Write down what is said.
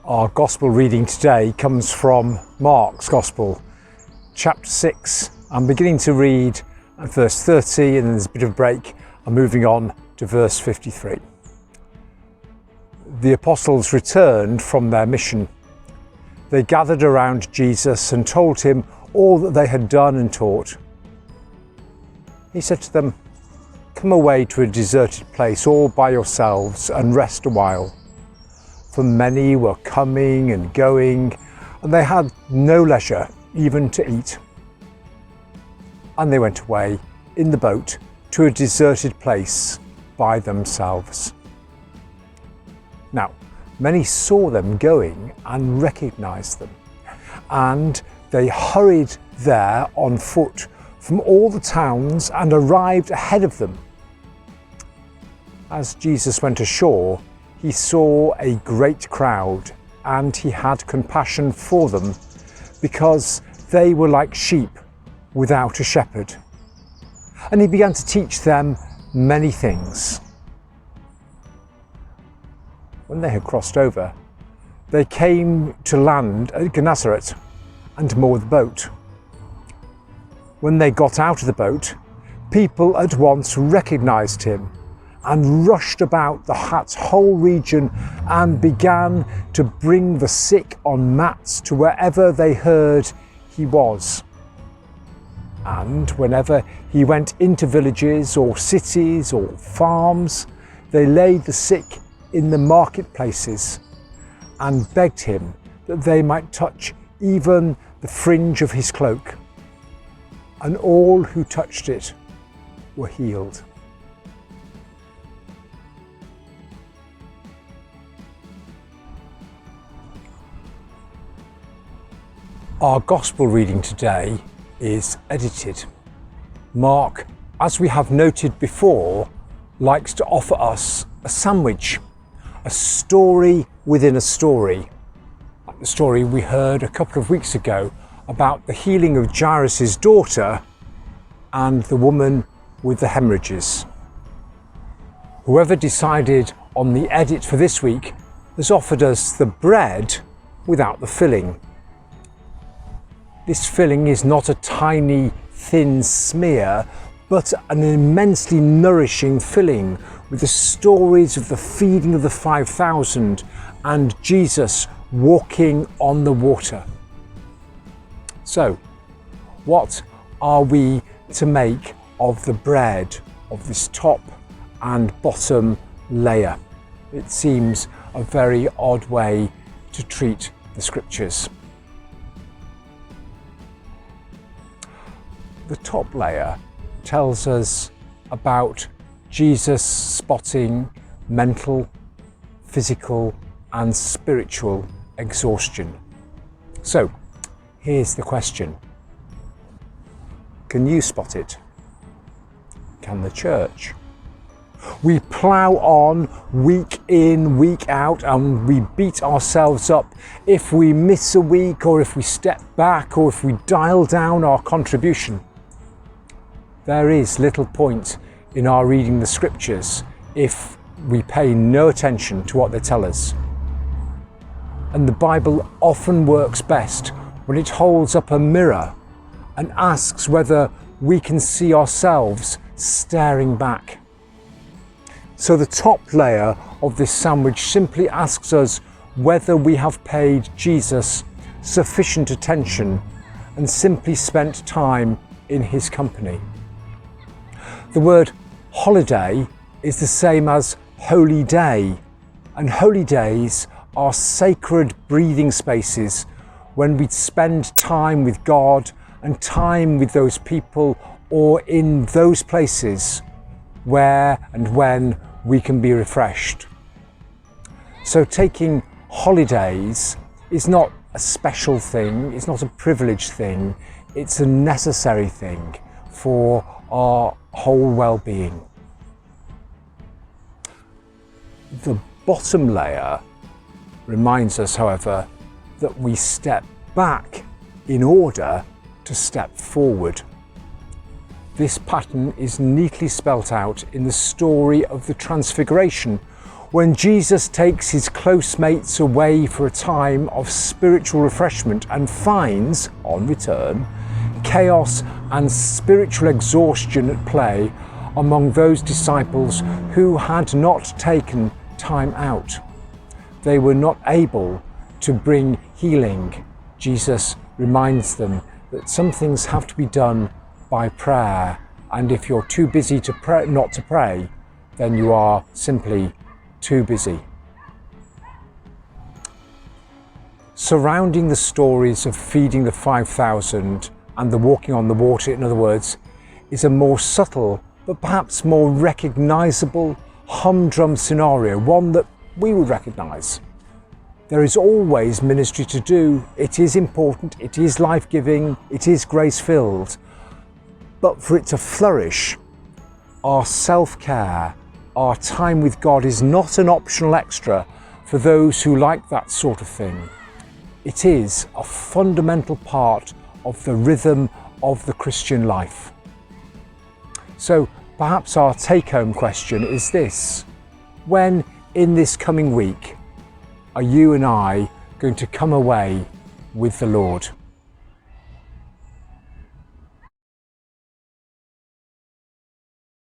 Our Gospel reading today comes from Mark's Gospel, chapter 6. I'm beginning to read at verse 30 and there's a bit of a break. I'm moving on to verse 53. The apostles returned from their mission. They gathered around Jesus and told him all that they had done and taught. He said to them, "Come away to a deserted place all by yourselves and rest a while." For many were coming and going, and they had no leisure even to eat. And they went away in the boat to a deserted place by themselves. Now, many saw them going and recognized them, and they hurried there on foot from all the towns and arrived ahead of them. As Jesus went ashore, he saw a great crowd, and he had compassion for them because they were like sheep without a shepherd. And he began to teach them many things. When they had crossed over, they came to land at Gennesaret and moored the boat. When they got out of the boat, people at once recognized him and rushed about the whole region and began to bring the sick on mats to wherever they heard he was. And whenever he went into villages or cities or farms, they laid the sick in the marketplaces and begged him that they might touch even the fringe of his cloak. And all who touched it were healed. Our Gospel reading today is edited. Mark, as we have noted before, likes to offer us a sandwich, a story within a story. Like the story we heard a couple of weeks ago about the healing of Jairus' daughter and the woman with the hemorrhages. Whoever decided on the edit for this week has offered us the bread without the filling. This filling is not a tiny, thin smear, but an immensely nourishing filling with the stories of the feeding of the 5,000 and Jesus walking on the water. So, what are we to make of the bread of this top and bottom layer? It seems a very odd way to treat the scriptures. The top layer tells us about Jesus spotting mental, physical, and spiritual exhaustion. So, here's the question. Can you spot it? Can the church? We plough on week in, week out, and we beat ourselves up if we miss a week, or if we step back, or if we dial down our contribution. There is little point in our reading the scriptures if we pay no attention to what they tell us. And the Bible often works best when it holds up a mirror and asks whether we can see ourselves staring back. So the top layer of this sandwich simply asks us whether we have paid Jesus sufficient attention and simply spent time in his company. The word holiday is the same as holy day, and holy days are sacred breathing spaces when we spend time with God and time with those people or in those places where and when we can be refreshed. So taking holidays is not a special thing, it's not a privileged thing, it's a necessary thing for our whole well-being. The bottom layer reminds us, however, that we step back in order to step forward. This pattern is neatly spelt out in the story of the Transfiguration, When Jesus takes his close mates away for a time of spiritual refreshment and finds, on return, chaos and spiritual exhaustion at play among those disciples who had not taken time out. They were not able to bring healing. Jesus reminds them that some things have to be done by prayer, and if you're too busy to pray, not to pray, then you are simply too busy. Surrounding the stories of feeding the 5,000 and the walking on the water, in other words, is a more subtle but perhaps more recognisable humdrum scenario, one that we would recognise. There is always ministry to do. It is important, it is life-giving, it is grace-filled. But for it to flourish, our self-care, our time with God is not an optional extra for those who like that sort of thing. It is a fundamental part of the rhythm of the Christian life. So perhaps our take-home question is this: when in this coming week are you and I going to come away with the Lord?